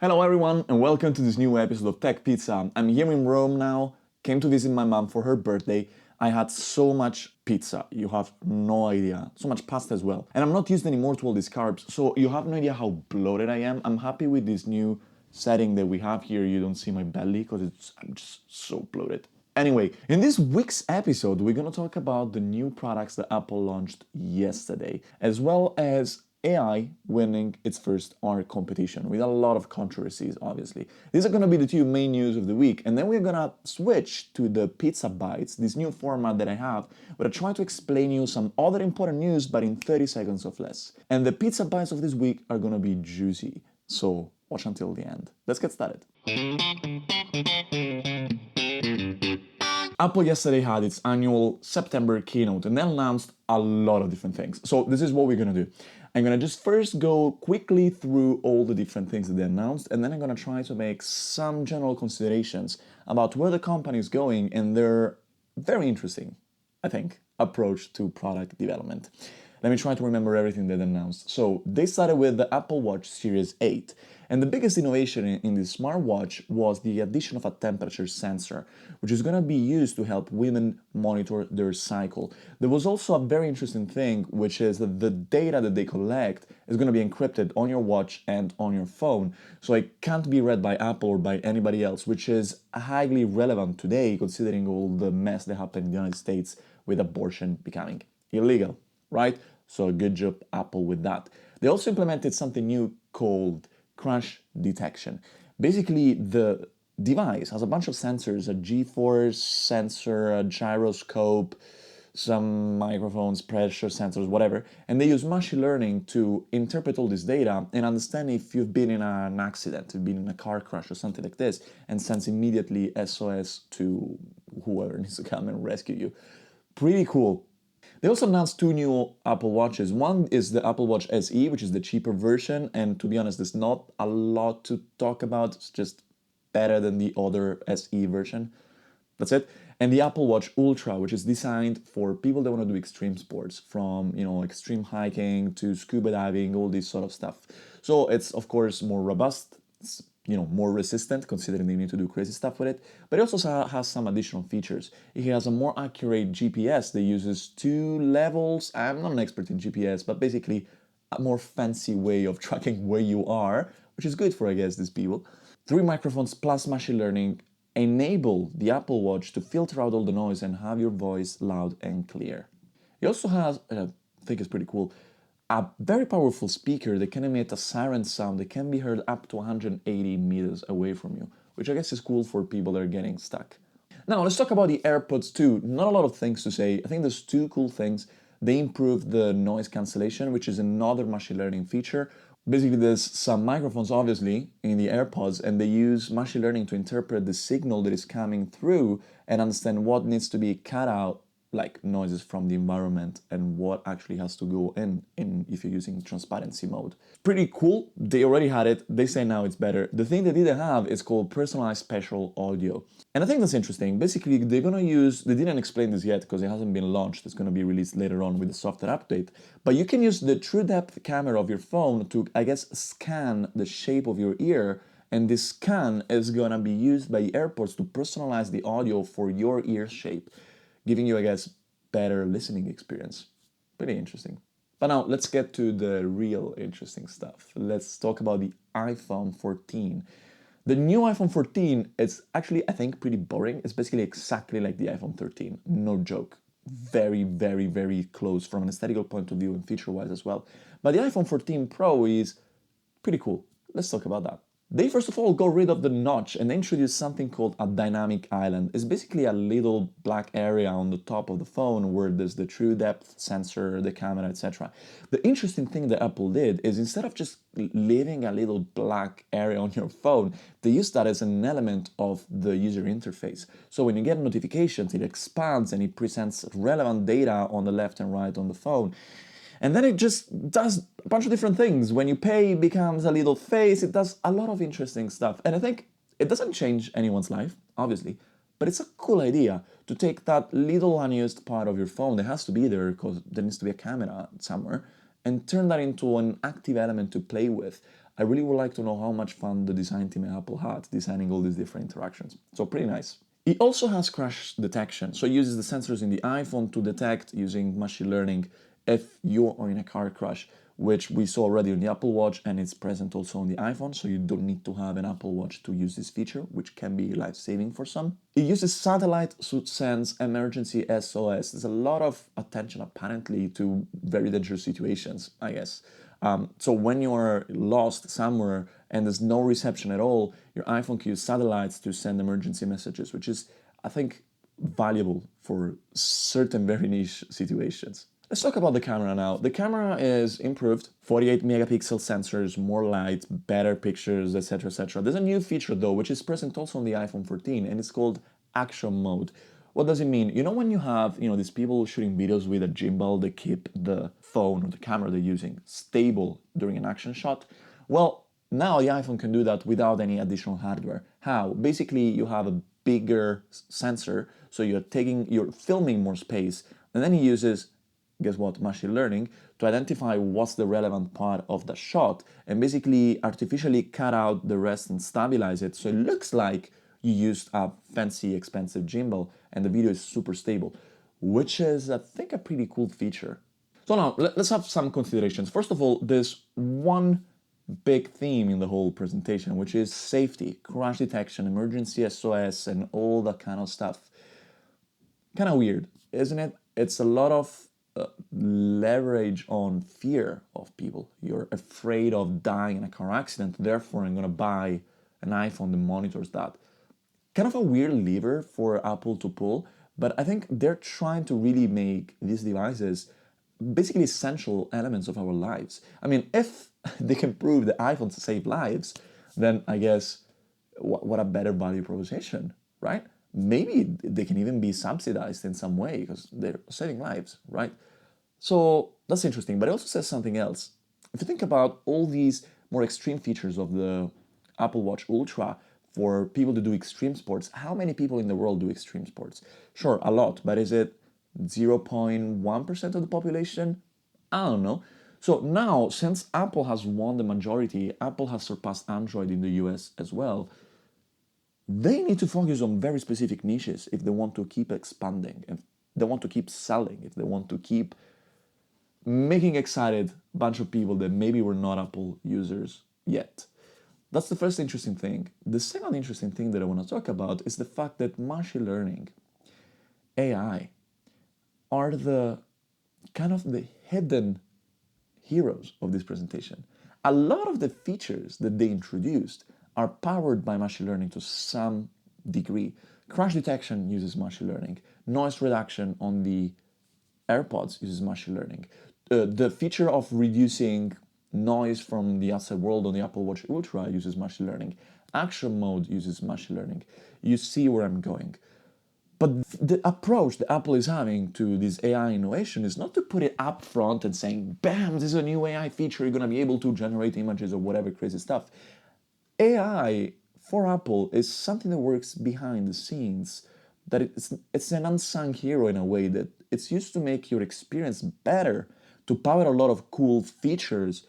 Hello everyone and welcome to this new episode of Tech Pizza. I'm here in Rome now, came to visit my mom for her birthday. I had so much pizza, you have no idea. So much pasta as well. And I'm not used anymore to all these carbs, so you have no idea how bloated I am. I'm happy with this new setting that we have here. You don't see my belly because I'm just so bloated. Anyway, in this week's episode, we're gonna talk about the new products that Apple launched yesterday, as well as AI winning its first art competition with a lot of controversies, obviously. These are going to be the two main news of the week, and then we're going to switch to the Pizza Bytes, this new format that I have, where I try to explain you some other important news, but in 30 seconds or less. And the Pizza Bytes of this week are going to be juicy, so watch until the end. Let's get started. Apple yesterday had its annual September keynote and they announced a lot of different things. So this is what we're gonna do. I'm gonna just first go quickly through all the different things that they announced, and then I'm gonna try to make some general considerations about where the company is going and their very interesting, I think, approach to product development. Let me try to remember everything they announced. So they started with the Apple Watch Series 8. And the biggest innovation in this smartwatch was the addition of a temperature sensor, which is going to be used to help women monitor their cycle. There was also a very interesting thing, which is that the data that they collect is going to be encrypted on your watch and on your phone. So it can't be read by Apple or by anybody else, which is highly relevant today, considering all the mess that happened in the United States with abortion becoming illegal, right? So good job, Apple, with that. They also implemented something new called crash detection. Basically, the device has a bunch of sensors, a G-force sensor, a gyroscope, some microphones, pressure sensors, whatever, and they use machine learning to interpret all this data and understand if you've been in an accident, you've been in a car crash or something like this, and sends immediately SOS to whoever needs to come and rescue you. Pretty cool. They also announced two new Apple Watches. One is the Apple Watch SE, which is the cheaper version, and to be honest, there's not a lot to talk about. It's just better than the other SE version. That's it. And the Apple Watch Ultra, which is designed for people that want to do extreme sports, from extreme hiking to scuba diving, all this sort of stuff. So it's of course more robust. It's more resistant, considering they need to do crazy stuff with it, but it also has some additional features. It has a more accurate GPS that uses two levels. I'm not an expert in GPS, but basically a more fancy way of tracking where you are, which is good for, I guess, these people. 3 microphones plus machine learning enable the Apple Watch to filter out all the noise and have your voice loud and clear. It also has, I think it's pretty cool, a very powerful speaker that can emit a siren sound that can be heard up to 180 meters away from you, which I guess is cool for people that are getting stuck. Now, let's talk about the AirPods 2. Not a lot of things to say. I think there's two cool things. They improved the noise cancellation, which is another machine learning feature. Basically, there's some microphones, obviously, in the AirPods, and they use machine learning to interpret the signal that is coming through and understand what needs to be cut out, like noises from the environment, and what actually has to go in if you're using transparency mode. Pretty cool. They already had it. They say now it's better. The thing they didn't have is called personalized spatial audio. And I think that's interesting. Basically, they didn't explain this yet because it hasn't been launched. It's going to be released later on with the software update. But you can use the true depth camera of your phone to, I guess, scan the shape of your ear. And this scan is going to be used by AirPods to personalize the audio for your ear shape, giving you, I guess, better listening experience. Pretty interesting. But now let's get to the real interesting stuff. Let's talk about the iPhone 14. The new iPhone 14 is actually, I think, pretty boring. It's basically exactly like the iPhone 13. No joke. Very, very, very close from an aesthetical point of view and feature-wise as well. But the iPhone 14 Pro is pretty cool. Let's talk about that. They first of all got rid of the notch and they introduced something called a dynamic island. It's basically a little black area on the top of the phone where there's the true depth sensor, the camera, etc. The interesting thing that Apple did is instead of just leaving a little black area on your phone, they used that as an element of the user interface. So when you get notifications, it expands and it presents relevant data on the left and right on the phone. And then it just does a bunch of different things. When you pay, it becomes a little face. It does a lot of interesting stuff. And I think it doesn't change anyone's life, obviously, but it's a cool idea to take that little unused part of your phone that has to be there because there needs to be a camera somewhere and turn that into an active element to play with. I really would like to know how much fun the design team at Apple had designing all these different interactions. So pretty nice. It also has crash detection. So it uses the sensors in the iPhone to detect using machine learning if you are in a car crash, which we saw already on the Apple Watch, and it's present also on the iPhone, so you don't need to have an Apple Watch to use this feature, which can be life-saving for some. It uses satellite to sense emergency SOS. There's a lot of attention apparently to very dangerous situations, I guess. So when you're lost somewhere and there's no reception at all, your iPhone can use satellites to send emergency messages, which is, I think, valuable for certain very niche situations. Let's talk about the camera now. The camera is improved, 48 megapixel sensors, more light, better pictures, etc, etc. There's a new feature though, which is present also on the iPhone 14, and it's called action mode. What does it mean? You know when you have, these people shooting videos with a gimbal, they keep the phone or the camera they're using stable during an action shot? Well, now the iPhone can do that without any additional hardware. How? Basically, you have a bigger sensor, so you're filming more space, and then it uses, guess what, machine learning to identify what's the relevant part of the shot and basically artificially cut out the rest and stabilize it so it looks like you used a fancy expensive gimbal and the video is super stable, which is, I think, a pretty cool feature. So now let's have some considerations. First of all, there's one big theme in the whole presentation, which is safety, crash detection, emergency SOS, and all that kind of stuff. Kind of weird, isn't it? It's a lot of leverage on fear of people. You're afraid of dying in a car accident, therefore I'm going to buy an iPhone that monitors that. Kind of a weird lever for Apple to pull, but I think they're trying to really make these devices basically essential elements of our lives. I mean, if they can prove that iPhones save lives, then I guess what a better value proposition, right? Maybe they can even be subsidized in some way because they're saving lives, right? So that's interesting, but it also says something else. If you think about all these more extreme features of the Apple Watch Ultra for people to do extreme sports, how many people in the world do extreme sports? Sure, a lot, but is it 0.1% of the population? I don't know. So now, since Apple has won the majority, Apple has surpassed Android in the US as well, they need to focus on very specific niches if they want to keep expanding, if they want to keep selling, if they want to keep making excited a bunch of people that maybe were not Apple users yet. That's the first interesting thing. The second interesting thing that I want to talk about is the fact that machine learning, AI, are the kind of the hidden heroes of this presentation. A lot of the features that they introduced are powered by machine learning to some degree. Crash detection uses machine learning. Noise reduction on the Airpods uses machine learning. The feature of reducing noise from the outside world on the Apple Watch Ultra uses machine learning. Action mode uses machine learning. You see where I'm going. But the approach that Apple is having to this AI innovation is not to put it up front and saying, bam, this is a new AI feature, you're going to be able to generate images or whatever crazy stuff. AI for Apple is something that works behind the scenes, that it's an unsung hero in a way, that it's used to make your experience better, to power a lot of cool features,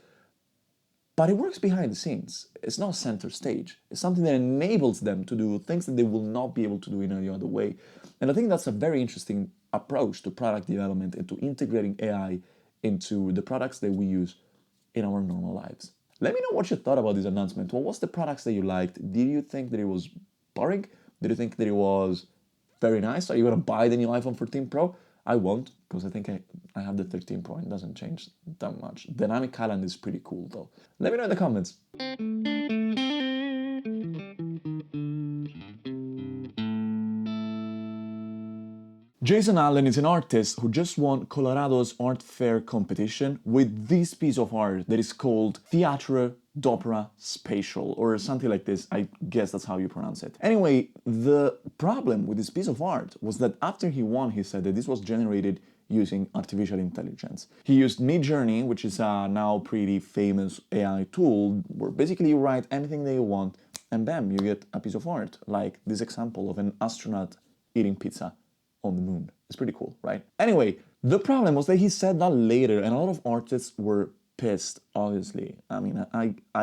but it works behind the scenes. It's not center stage. It's something that enables them to do things that they will not be able to do in any other way. And I think that's a very interesting approach to product development and to integrating AI into the products that we use in our normal lives. Let me know what you thought about this announcement. What was the products that you liked? Did you think that it was boring? Did you think that it was very nice? Are you going to buy the new iPhone 14 Pro? I won't, because I think I have the 13 Pro and it doesn't change that much. Dynamic Island is pretty cool though. Let me know in the comments. Jason Allen is an artist who just won Colorado's art fair competition with this piece of art that is called Theatre d'Opera Spatial, or something like this. I guess that's how you pronounce it. Anyway, the problem with this piece of art was that after he won, he said that this was generated using artificial intelligence. He used Midjourney, which is a now pretty famous AI tool, where basically you write anything that you want, and bam, you get a piece of art, like this example of an astronaut eating pizza on the moon. It's pretty cool, right? Anyway, the problem was that he said that later, and a lot of artists were pissed, obviously. I mean,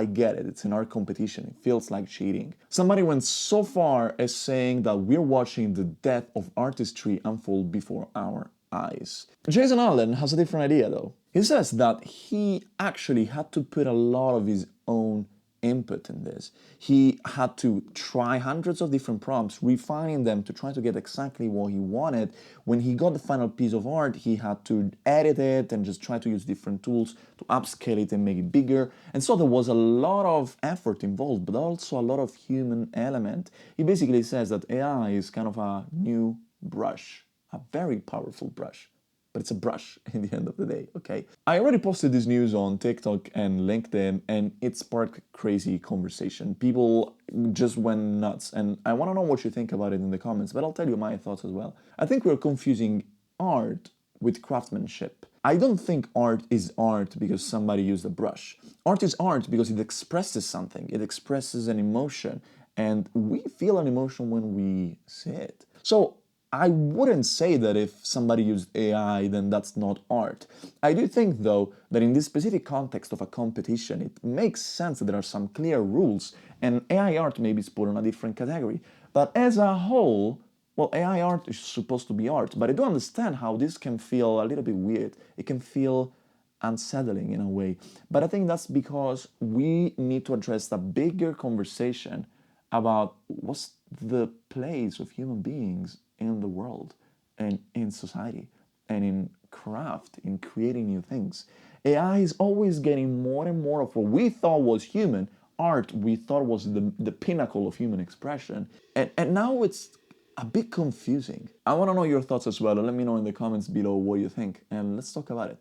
I get it. It's an art competition. It feels like cheating. Somebody went so far as saying that we're watching the death of artistry unfold before our eyes. Jason Allen has a different idea, though. He says that he actually had to put a lot of his own input in this. He had to try hundreds of different prompts, refining them to try to get exactly what he wanted. When he got the final piece of art, he had to edit it and just try to use different tools to upscale it and make it bigger. And so there was a lot of effort involved, but also a lot of human element. He basically says that AI is kind of a new brush, a very powerful brush. But it's a brush in the end of the day, okay? I already posted this news on TikTok and LinkedIn, and it sparked crazy conversation. People just went nuts, and I want to know what you think about it in the comments, but I'll tell you my thoughts as well. I think we're confusing art with craftsmanship. I don't think art is art because somebody used a brush. Art is art because it expresses something. It expresses an emotion, and we feel an emotion when we see it. So I wouldn't say that if somebody used AI, then that's not art. I do think, though, that in this specific context of a competition, it makes sense that there are some clear rules, and AI art maybe is put in a different category. But as a whole, well, AI art is supposed to be art, but I do understand how this can feel a little bit weird. It can feel unsettling in a way. But I think that's because we need to address a bigger conversation about what's the place of human beings in the world and in society and in craft, in creating new things. AI is always getting more and more of what we thought was human. Art we thought was the pinnacle of human expression. And now it's a bit confusing. I want to know your thoughts as well. Let me know in the comments below what you think, and let's talk about it.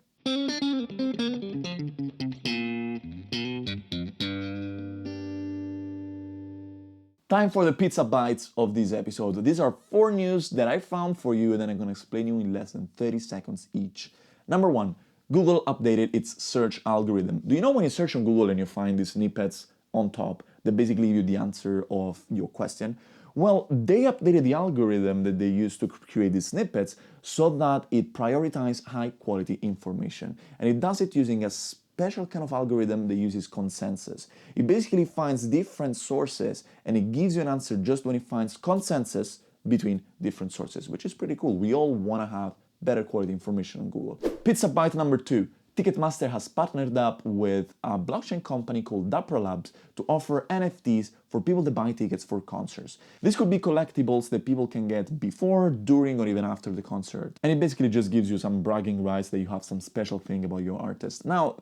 Time for the pizza bites of this episode. These are 4 news that I found for you, and then I'm going to explain you in less than 30 seconds each. Number 1, Google updated its search algorithm. Do you know when you search on Google and you find these snippets on top that basically give you the answer of your question? Well, they updated the algorithm that they use to create these snippets so that it prioritizes high quality information. And it does it using a special kind of algorithm that uses consensus. It basically finds different sources and it gives you an answer just when it finds consensus between different sources, which is pretty cool. We all want to have better quality information on Google. Pizza bite number 2. Ticketmaster has partnered up with a blockchain company called Dapper Labs to offer NFTs for people to buy tickets for concerts. This could be collectibles that people can get before, during, or even after the concert. And it basically just gives you some bragging rights that you have some special thing about your artist. Now,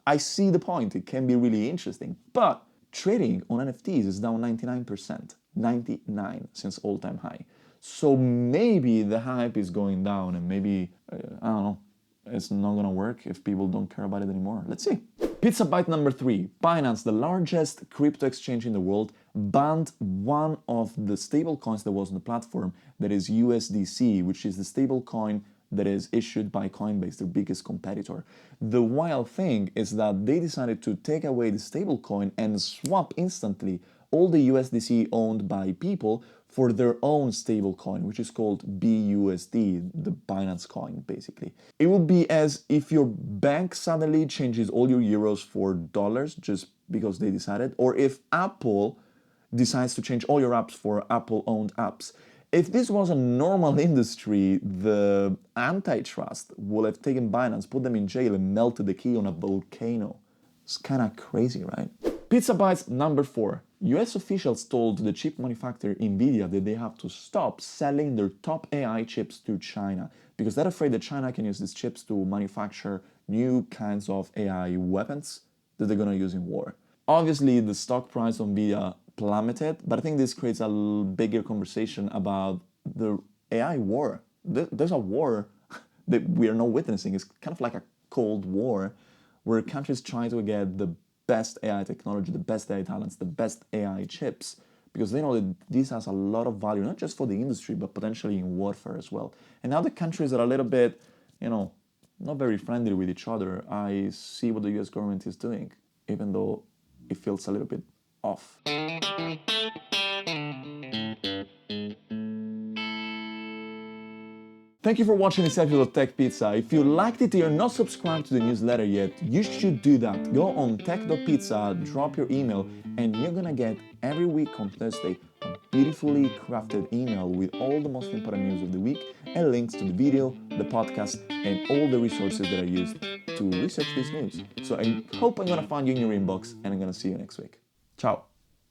I see the point. It can be really interesting, but trading on NFTs is down 99%. 99 since all-time high. So maybe the hype is going down and maybe, I don't know, it's not gonna work if people don't care about it anymore. Let's see. Pizza bite number 3. Binance, the largest crypto exchange in the world, banned one of the stable coins that was on the platform, that is USDC, which is the stable coin that is issued by Coinbase, their biggest competitor. The wild thing is that they decided to take away the stable coin and swap instantly all the USDC owned by people for their own stable coin, which is called BUSD, the Binance coin, basically. It would be as if your bank suddenly changes all your euros for dollars just because they decided, or if Apple decides to change all your apps for Apple-owned apps. If this was a normal industry, the antitrust would have taken Binance, put them in jail, and melted the key on a volcano. It's kind of crazy, right? Pizza bites number 4. US officials told the chip manufacturer Nvidia that they have to stop selling their top AI chips to China because they're afraid that China can use these chips to manufacture new kinds of AI weapons that they're going to use in war. Obviously, the stock price of Nvidia plummeted, but I think this creates a bigger conversation about the AI war. There's a war that we are not witnessing. It's kind of like a Cold War where countries try to get the best AI technology, the best AI talents, the best AI chips, because they know that this has a lot of value, not just for the industry, but potentially in warfare as well. And now the countries are a little bit, not very friendly with each other. I see what the US government is doing, even though it feels a little bit off. Thank you for watching this episode of Tech Pizza. If you liked it and you're not subscribed to the newsletter yet, you should do that. Go on tech.pizza, drop your email, and you're gonna get every week on Thursday a beautifully crafted email with all the most important news of the week and links to the video, the podcast, and all the resources that I used to research this news. So I hope I'm gonna find you in your inbox, and I'm gonna see you next week. Ciao.